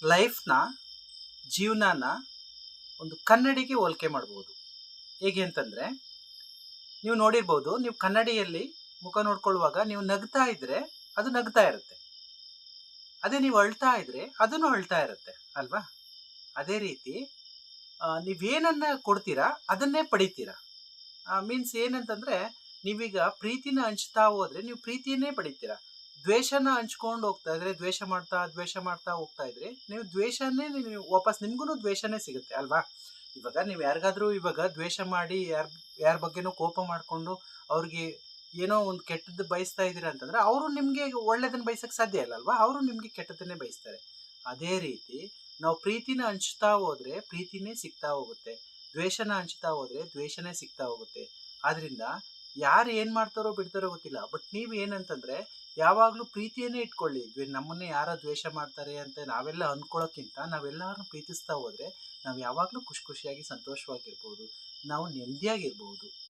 ಲೈಫ್ನ ಜೀವನನ ಒಂದು ಕನ್ನಡಿಗೆ ಹೋಲಿಕೆ ಮಾಡ್ಬೋದು. ಹೇಗೆ ಅಂತಂದರೆ, ನೀವು ನೋಡಿರ್ಬೋದು, ನೀವು ಕನ್ನಡಿಯಲ್ಲಿ ಮುಖ ನೋಡ್ಕೊಳ್ಳುವಾಗ ನೀವು ನಗ್ತಾ ಇದ್ರೆ ಅದು ನಗ್ತಾ ಇರುತ್ತೆ. ಅದೇ ನೀವು ಅಳ್ತಾ ಇದ್ರೆ ಅದನ್ನು ಅಳ್ತಾ ಇರುತ್ತೆ ಅಲ್ವಾ? ಅದೇ ರೀತಿ ನೀವೇನನ್ನ ಕೊಡ್ತೀರಾ ಅದನ್ನೇ ಪಡಿತೀರಾ. ಮೀನ್ಸ್ ಏನಂತಂದ್ರೆ, ನೀವೀಗ ಪ್ರೀತಿನ ಹಂಚ್ತಾ ಹೋದ್ರೆ ನೀವು ಪ್ರೀತಿಯನ್ನೇ ಪಡಿತೀರಾ. ದ್ವೇಷನ ಹಂಚ್ಕೊಂಡು ಹೋಗ್ತಾ ಇದ್ರೆ, ದ್ವೇಷ ಮಾಡ್ತಾ ಹೋಗ್ತಾ ಇದ್ರೆ ನೀವು ದ್ವೇಷನೇ ನೀವು ವಾಪಸ್ ನಿಮ್ಗೂ ದ್ವೇಷನೇ ಸಿಗುತ್ತೆ ಅಲ್ವಾ? ಇವಾಗ ನೀವು ಯಾರಿಗಾದ್ರೂ ಇವಾಗ ದ್ವೇಷ ಮಾಡಿ ಯಾರ ಬಗ್ಗೆನೋ ಕೋಪ ಮಾಡಿಕೊಂಡು ಅವ್ರಿಗೆ ಏನೋ ಒಂದು ಕೆಟ್ಟದ್ದು ಬಯಸ್ತಾ ಇದ್ದೀರಾ ಅಂತಂದ್ರೆ, ಅವರು ನಿಮಗೆ ಒಳ್ಳೇದನ್ನ ಬಯಸಕ್ಕೆ ಸಾಧ್ಯ ಇಲ್ಲ ಅಲ್ವಾ? ಅವರು ನಿಮಗೆ ಕೆಟ್ಟದನ್ನೇ ಬಯಸ್ತಾರೆ. ಅದೇ ರೀತಿ ನಾವು ಪ್ರೀತಿನ ಹಂಚ್ತಾ ಹೋದ್ರೆ ಪ್ರೀತಿನೇ ಸಿಗ್ತಾ ಹೋಗುತ್ತೆ, ದ್ವೇಷನ ಹಂಚ್ತಾ ಹೋದ್ರೆ ದ್ವೇಷನೇ ಸಿಗ್ತಾ ಹೋಗುತ್ತೆ. ಆದ್ರಿಂದ ಯಾರು ಏನು ಮಾಡ್ತಾರೋ ಬಿಡ್ತಾರೋ ಗೊತ್ತಿಲ್ಲ, ಬಟ್ ನೀವು ಏನಂತಂದ್ರೆ ಯಾವಾಗಲೂ ಪ್ರೀತಿಯನ್ನೇ ಇಟ್ಕೊಳ್ಳಿ. ನಮ್ಮನ್ನೇ ಯಾರೋ ದ್ವೇಷ ಮಾಡ್ತಾರೆ ಅಂತ ನಾವೆಲ್ಲ ಅಂದ್ಕೊಳ್ಳೋಕ್ಕಿಂತ ನಾವೆಲ್ಲರೂ ಪ್ರೀತಿಸ್ತಾ ಹೋದ್ರೆ ನಾವು ಯಾವಾಗಲೂ ಖುಷಿಯಾಗಿ ಸಂತೋಷವಾಗಿರ್ಬೋದು, ನಾವು ನೆಮ್ಮದಿಯಾಗಿರ್ಬೋದು.